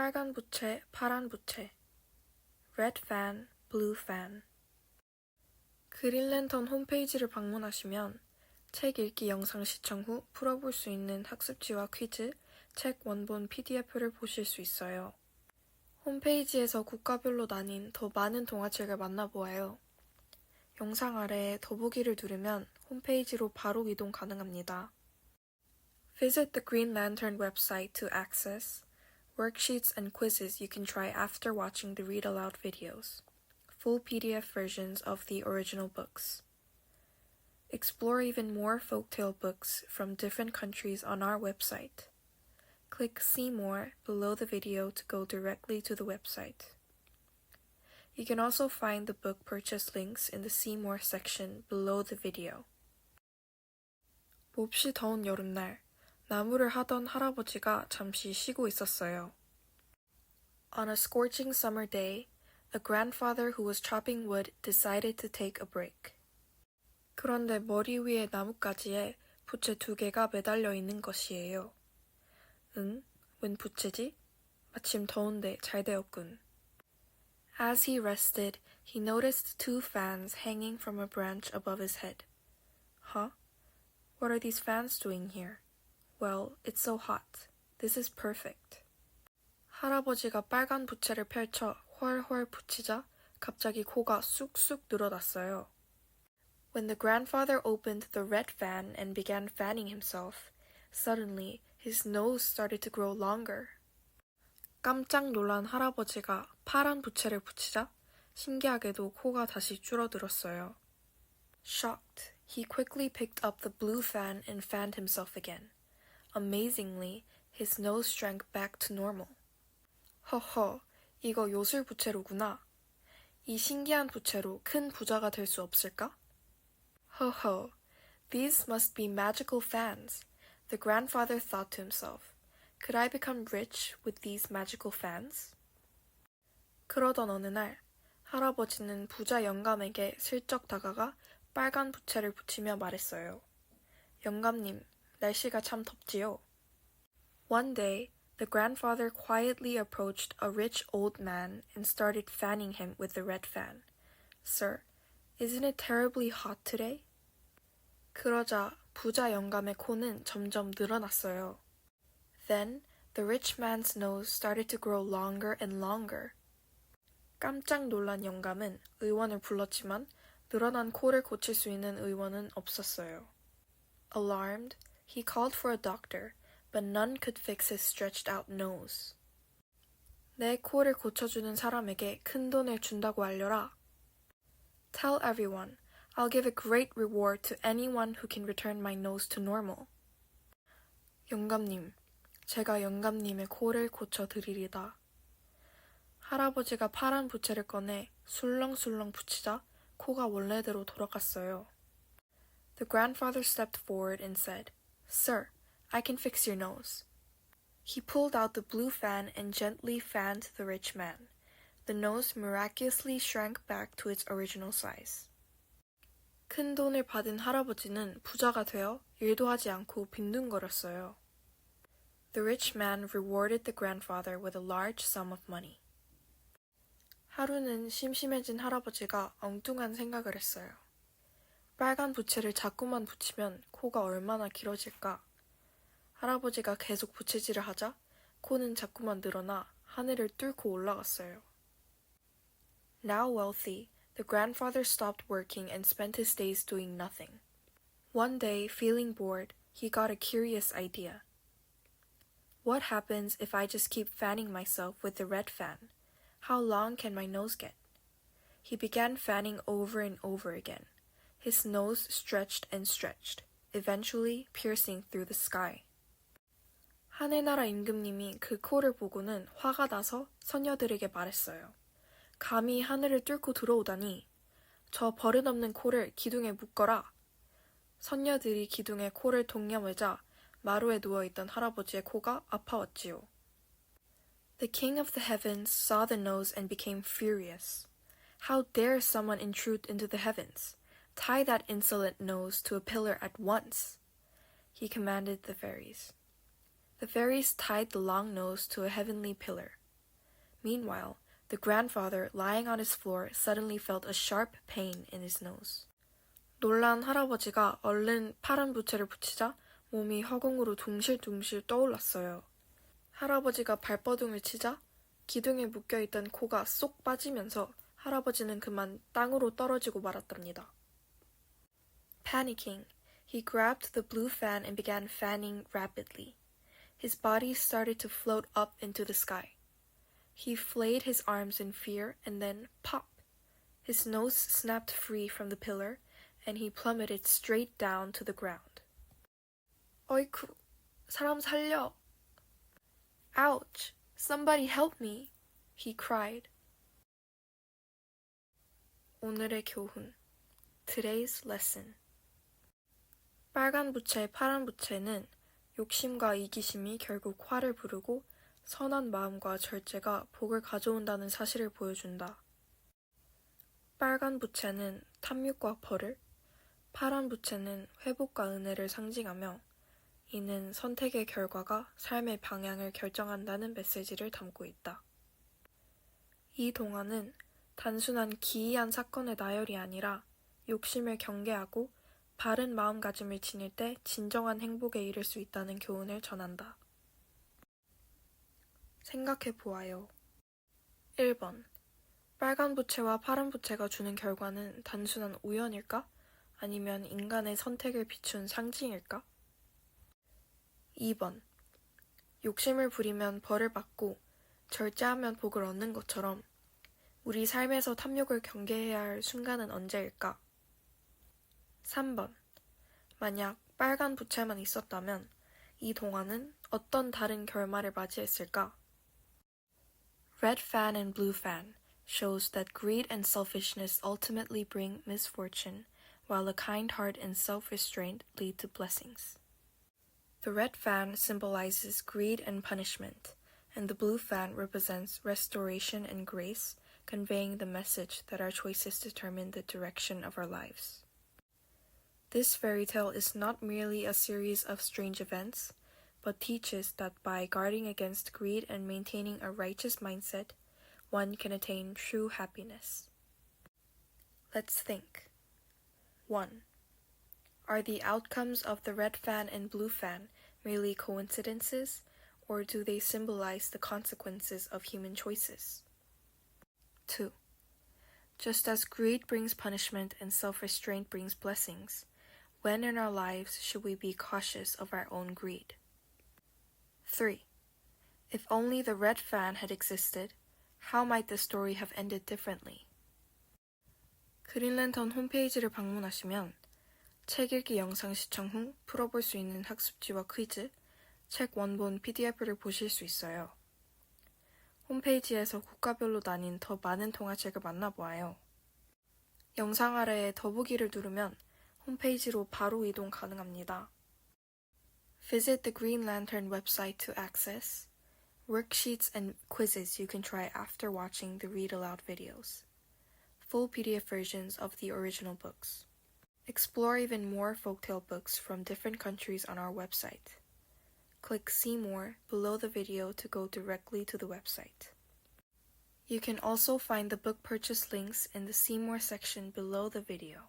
빨간 부채, 파란 부채. Red fan, blue fan. 그린랜턴 홈페이지를 방문하시면 책 읽기 영상 시청 후 풀어볼 수 있는 학습지와 퀴즈, 책 원본 PDF를 보실 수 있어요. 홈페이지에서 국가별로 나뉜 더 많은 동화책을 만나보아요. 영상 아래에 더보기를 누르면 홈페이지로 바로 이동 가능합니다. Visit the Green Lantern website to access worksheets and quizzes you can try after watching the read aloud videos, full PDF versions of the original books. Explore even more folktale books from different countries on our website. Click See More below the video to go directly to the website. You can also find the book purchase links in the See More section below the video. 몹시 더운 여름날, 나무를 하던 할아버지가 잠시 쉬고 있었어요. On a scorching summer day, a grandfather who was chopping wood decided to take a break. 그런데 머리 위에 나뭇가지에 부채 2개가 매달려 있는 것이에요. 응? 웬 부채지? 마침 더운데 잘 되었군. As he rested, he noticed 2 fans hanging from a branch above his head. Huh? What are these fans doing here? Well, it's so hot. This is perfect. 할아버지가 빨간 부채를 펼쳐 훨훨 붙이자 갑자기 코가 쑥쑥 늘어났어요. When the grandfather opened the red fan and began fanning himself, suddenly his nose started to grow longer. 깜짝 놀란 할아버지가 파란 부채를 붙이자 신기하게도 코가 다시 줄어들었어요. Shocked, he quickly picked up the blue fan and fanned himself again. Amazingly, his nose shrank back to normal. 허허, 이거 요술 부채로구나. 이 신기한 부채로 큰 부자가 될 수 없을까? 허허, these must be magical fans, the grandfather thought to himself. Could I become rich with these magical fans? 그러던 어느 날, 할아버지는 부자 영감에게 슬쩍 다가가 빨간 부채를 붙이며 말했어요. 영감님, 날씨가 참 덥지요? One day, the grandfather quietly approached a rich old man and started fanning him with the red fan. Sir, isn't it terribly hot today? 그러자 부자 영감의 코는 점점 늘어났어요. Then, the rich man's nose started to grow longer and longer. 깜짝 놀란 영감은 의원을 불렀지만 늘어난 코를 고칠 수 있는 의원은 없었어요. Alarmed, he called for a doctor, but none could fix his stretched out nose. 내 코를 고쳐주는 사람에게 큰 돈을 준다고 알려라. Tell everyone, I'll give a great reward to anyone who can return my nose to normal. 영감님, 제가 영감님의 코를 고쳐드리리다. 할아버지가 파란 부채를 꺼내 술렁술렁 붙이자 코가 원래대로 돌아갔어요. The grandfather stepped forward and said, Sir, I can fix your nose. He pulled out the blue fan and gently fanned the rich man. The nose miraculously shrank back to its original size. 큰 돈을 받은 할아버지는 부자가 되어 일도 하지 않고 빈둥거렸어요. The rich man rewarded the grandfather with a large sum of money. 하루는 심심해진 할아버지가 엉뚱한 생각을 했어요. 빨간 부채를 자꾸만 붙이면 코가 얼마나 길어질까? 할아버지가 계속 부채질을 하자 코는 자꾸만 늘어나 하늘을 뚫고 올라갔어요. Now wealthy, the grandfather stopped working and spent his days doing nothing. One day, feeling bored, he got a curious idea. What happens if I just keep fanning myself with the red fan? How long can my nose get? He began fanning over and over again. His nose stretched and stretched, eventually piercing through the sky. 하늘나라 임금님이 그 코를 보고는 화가 나서 선녀들에게 말했어요. 감히 하늘을 뚫고 들어오다니. 저 버릇없는 코를 기둥에 묶어라. 선녀들이 기둥에 코를 동여매자 마루에 누워있던 할아버지의 코가 아파왔지요. The king of the heavens saw the nose and became furious. How dare someone intrude into the heavens? Tie that insolent nose to a pillar at once. He commanded the fairies. The fairies tied the long nose to a heavenly pillar. Meanwhile, the grandfather lying on his floor suddenly felt a sharp pain in his nose. 놀란 할아버지가 얼른 파란 부채를 붙이자 몸이 허공으로 둥실둥실 떠올랐어요. 할아버지가 발버둥을 치자 기둥에 묶여있던 코가 쏙 빠지면서 할아버지는 그만 땅으로 떨어지고 말았답니다. Panicking, he grabbed the blue fan and began fanning rapidly. His body started to float up into the sky. He flayed his arms in fear and then pop! His nose snapped free from the pillar and he plummeted straight down to the ground. 어이쿠, 사람 살려! Ouch! Somebody help me! He cried. 오늘의 교훈. Today's lesson. 빨간 부채, 파란 부채는 욕심과 이기심이 결국 화를 부르고 선한 마음과 절제가 복을 가져온다는 사실을 보여준다. 빨간 부채는 탐욕과 벌을, 파란 부채는 회복과 은혜를 상징하며 이는 선택의 결과가 삶의 방향을 결정한다는 메시지를 담고 있다. 이 동화는 단순한 기이한 사건의 나열이 아니라 욕심을 경계하고 바른 마음가짐을 지닐 때 진정한 행복에 이를 수 있다는 교훈을 전한다. 생각해 보아요. 1번. 빨간 부채와 파란 부채가 주는 결과는 단순한 우연일까? 아니면 인간의 선택을 비춘 상징일까? 2번. 욕심을 부리면 벌을 받고 절제하면 복을 얻는 것처럼 우리 삶에서 탐욕을 경계해야 할 순간은 언제일까? 3번. 만약 빨간 부채만 있었다면 이 동화는 어떤 다른 결말을 맞이했을까? Red fan and blue fan shows that greed and selfishness ultimately bring misfortune, while a kind heart and self-restraint lead to blessings. The red fan symbolizes greed and punishment, and the blue fan represents restoration and grace, conveying the message that our choices determine the direction of our lives. This fairy tale is not merely a series of strange events, but teaches that by guarding against greed and maintaining a righteous mindset, one can attain true happiness. Let's think. 1. Are the outcomes of the red fan and blue fan merely coincidences, or do they symbolize the consequences of human choices? 2. Just as greed brings punishment and self-restraint brings blessings, when in our lives should we be cautious of our own greed? 3. If only the red fan had existed, how might the story have ended differently? 그린랜턴 홈페이지를 방문하시면 책 읽기 영상 시청 후 풀어볼 수 있는 학습지와 퀴즈, 책 원본 PDF를 보실 수 있어요. 홈페이지에서 국가별로 나뉜 더 많은 동화책을 만나보아요. 영상 아래에 더보기를 누르면 홈페이지로 바로 이동 가능합니다. Visit the Green Lantern website to access worksheets and quizzes you can try after watching the read aloud videos, full PDF versions of the original books. Explore even more folktale books from different countries on our website. Click See More below the video to go directly to the website. You can also find the book purchase links in the See More section below the video.